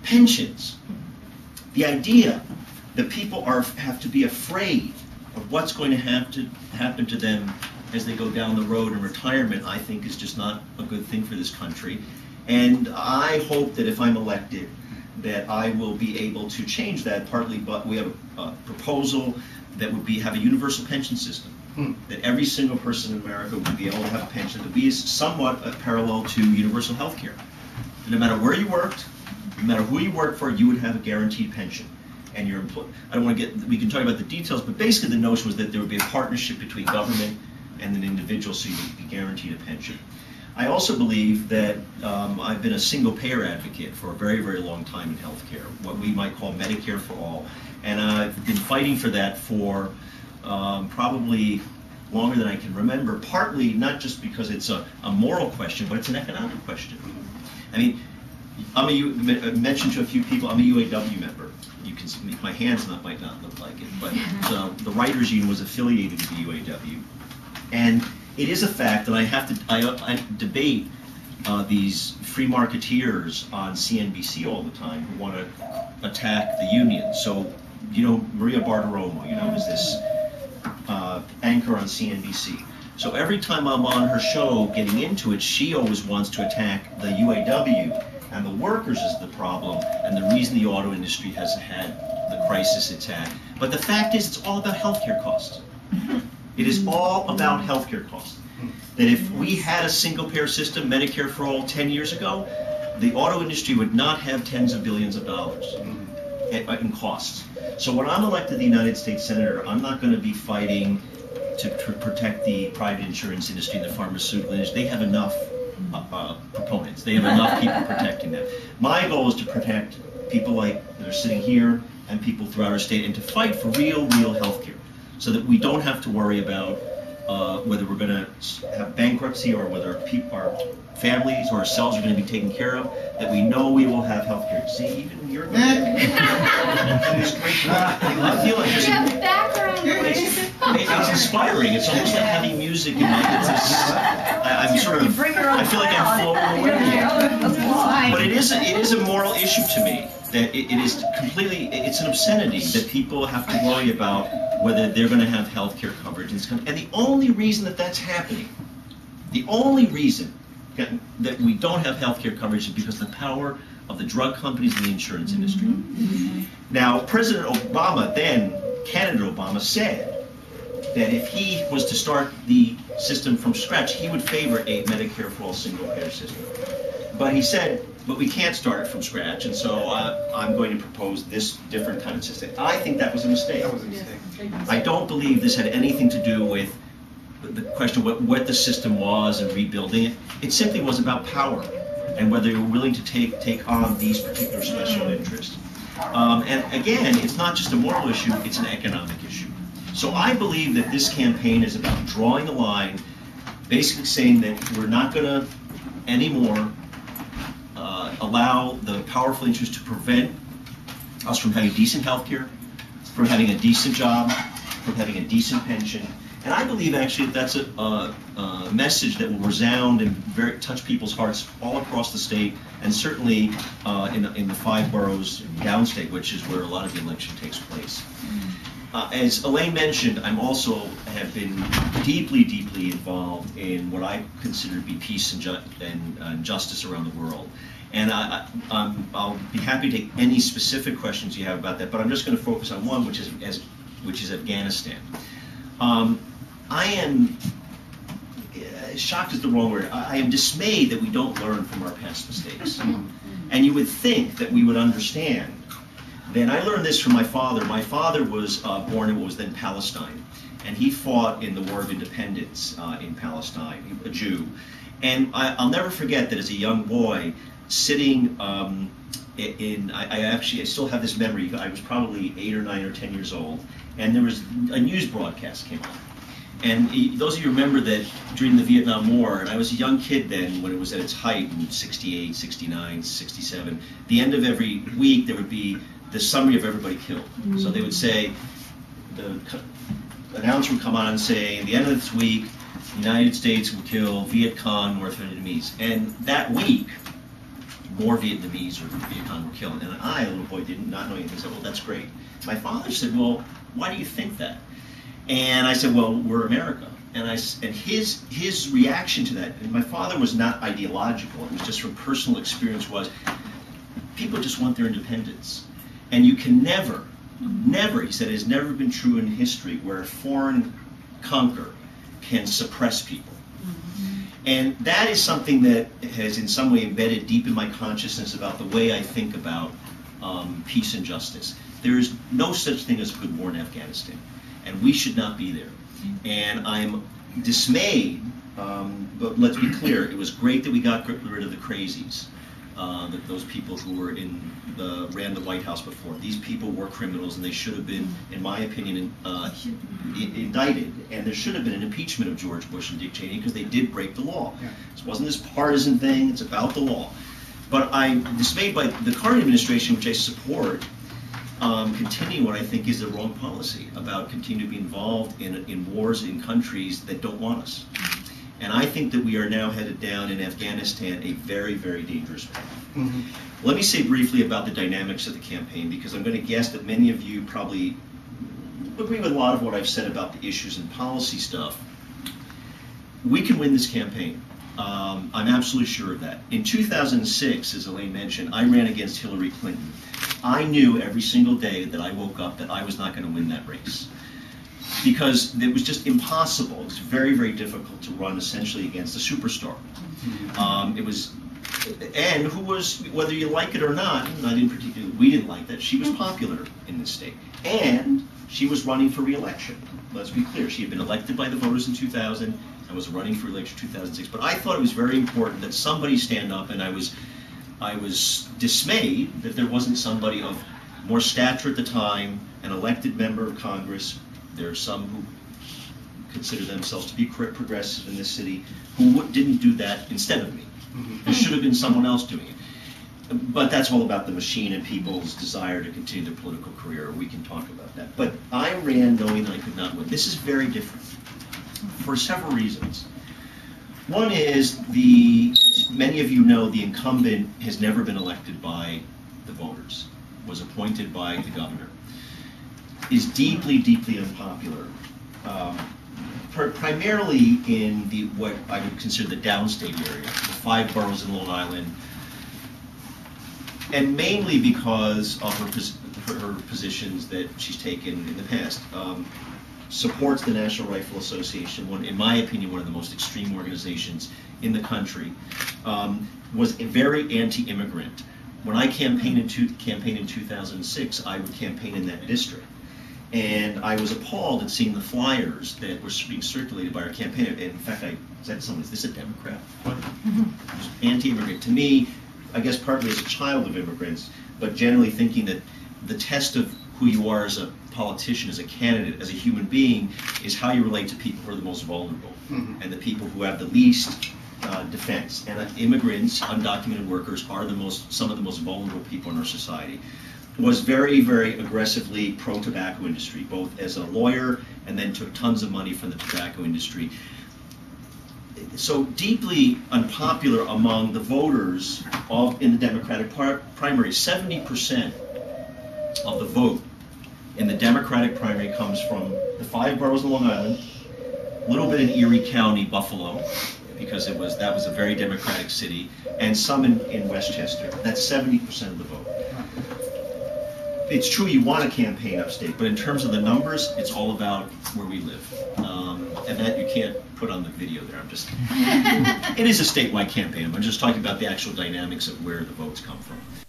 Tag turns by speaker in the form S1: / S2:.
S1: Pensions. The idea that people have to be afraid of what's going to happen to them as they go down the road in retirement, I think is just not a good thing for this country. And I hope that if I'm elected, that I will be able to change that, partly, but we have a proposal that would have a universal pension system, that every single person in America would be able to have a pension that would be somewhat parallel to universal health care. No matter where you worked, no matter who you worked for, you would have a guaranteed pension. And your employer, I don't want to we can talk about the details, but basically the notion was that there would be a partnership between government and an individual, so you would be guaranteed a pension. I also believe that I've been a single payer advocate for a very, very long time in healthcare, what we might call Medicare for all. And I've been fighting for that for probably longer than I can remember, partly not just because it's a moral question, but it's an economic question. I mean, mentioned to a few people, I'm a UAW member. You can see my hands might not look like it, but the writers' union was affiliated with the UAW. And it is a fact that I debate these free marketeers on CNBC all the time who want to attack the union. So, you know, Maria Bartiromo, you know, is this anchor on CNBC. So every time I'm on her show getting into it, she always wants to attack the UAW, and the workers is the problem, and the reason the auto industry has had the crisis it's had. But the fact is, it's all about healthcare costs. It is all about healthcare costs. That if we had a single-payer system, Medicare for all, 10 years ago, the auto industry would not have tens of billions of dollars in costs. So when I'm elected the United States Senator, I'm not going to be fighting to protect the private insurance industry and the pharmaceutical industry. They have enough proponents. They have enough people protecting them. My goal is to protect people like that are sitting here and people throughout our state, and to fight for real heth care, so that we don't have to worry about whether we're going to have bankruptcy or whether our families or ourselves are going to be taken care of, that we know we will have health care. See, even you're I feel like there's a background. It's inspiring. It's almost like having music in my I'm sort of, I feel like I'm floating away. But it is a moral issue to me, that it is completely, it's an obscenity that people have to worry about whether they're going to have health care coverage in this country. And the only reason that that's happening, the only reason that we don't have health care coverage is because of the power of the drug companies and the insurance industry. Now, President Obama, then candidate Obama, said that if he was to start the system from scratch, he would favor a Medicare for all single-payer system. But he said, but we can't start it from scratch, and so I'm going to propose this different kind of system. I think that was a mistake. That was a mistake. I don't believe this had anything to do with the question of what the system was and rebuilding it. It simply was about power and whether you're willing to take on these particular special interests. And again, it's not just a moral issue, it's an economic issue. So I believe that this campaign is about drawing a line, basically saying that we're not going to anymore allow the powerful interests to prevent us from having decent health care, from having a decent job, from having a decent pension. And I believe actually that's a message that will resound and touch people's hearts all across the state, and certainly in the 5 boroughs downstate, which is where a lot of the election takes place. As Elaine mentioned, I'm also have been deeply involved in what I consider to be peace and justice around the world. And I'll be happy to take any specific questions you have about that, but I'm just going to focus on one, which is Afghanistan. I am, shocked is the wrong word, I am dismayed that we don't learn from our past mistakes. And you would think that we would understand. Then I learned this from my father. My father was born in what was then Palestine, and he fought in the War of Independence in Palestine, a Jew. And I'll never forget that as a young boy, sitting I still have this memory. I was probably 8 or 9 or 10 years old, and there was a news broadcast came on. And those of you remember that during the Vietnam War, and I was a young kid then when it was at its height in 68, 69, 67, the end of every week there would be the summary of everybody killed. So they would say, the announcer would come on and say, at the end of this week, the United States will kill Viet Cong, North Vietnamese. And that week, more Vietnamese or Viet Cong were killed. And I, a little boy, did not know anything, said, well, that's great. My father said, well, why do you think that? And I said, well, we're America. And his reaction to that, and my father was not ideological, it was just from personal experience, was people just want their independence. And you can never, he said, it has never been true in history where a foreign conqueror can suppress people. And that is something that has in some way embedded deep in my consciousness about the way I think about peace and justice. There is no such thing as a good war in Afghanistan, and we should not be there. And I'm dismayed, but let's be clear, it was great that we got rid of the crazies, those people who were ran the White House before. These people were criminals, and they should have been, in my opinion, indicted. And there should have been an impeachment of George Bush and Dick Cheney because they did break the law. Yeah. This wasn't this partisan thing, it's about the law. But I'm dismayed by the current administration, which I support, continuing what I think is the wrong policy about continuing to be involved in wars in countries that don't want us. And I think that we are now headed down in Afghanistan a very, very dangerous path. Let me say briefly about the dynamics of the campaign, because I'm going to guess that many of you probably agree with a lot of what I've said about the issues and policy stuff. We can win this campaign. I'm absolutely sure of that. In 2006, as Elaine mentioned, I ran against Hillary Clinton. I knew every single day that I woke up that I was not going to win that race, because it was just impossible. It was very, very difficult to run essentially against a superstar. And who was, whether you like it or not, we didn't like that, she was popular in this state. And she was running for re-election. Let's be clear, she had been elected by the voters in 2000 and was running for election in 2006. But I thought it was very important that somebody stand up, and I was dismayed that there wasn't somebody of more stature at the time, an elected member of Congress. There are some who consider themselves to be progressive in this city who didn't do that instead of me. There should have been someone else doing it. But that's all about the machine and people's desire to continue their political career. We can talk about that. But I ran knowing that I could not win. This is very different for several reasons. One is, as many of you know, the incumbent has never been elected by the voters, was appointed by the governor, is deeply, deeply unpopular, primarily in what I would consider the downstate area, the 5 boroughs in Long Island, and mainly because of her positions that she's taken in the past. Supports the National Rifle Association, in my opinion, one of the most extreme organizations in the country, was very anti-immigrant. When I campaigned in 2006, I would campaign in that district. And I was appalled at seeing the flyers that were being circulated by our campaign. And in fact, I said to someone, is this a Democrat? What? Anti-immigrant. To me, I guess partly as a child of immigrants, but generally thinking that the test of who you are as a politician, as a candidate, as a human being, is how you relate to people who are the most vulnerable, and the people who have the least defense. And immigrants, undocumented workers, are some of the most vulnerable people in our society. Was very, very aggressively pro-tobacco industry, both as a lawyer and then took tons of money from the tobacco industry. So deeply unpopular among the voters in the Democratic primary. 70% of the vote in the Democratic primary comes from the 5 boroughs of Long Island, a little bit in Erie County, Buffalo, because that was a very Democratic city, and some in Westchester. That's 70% of the vote. It's true you want to campaign upstate, but in terms of the numbers, it's all about where we live. And that you can't put on the video there. It is a statewide campaign. I'm just talking about the actual dynamics of where the votes come from.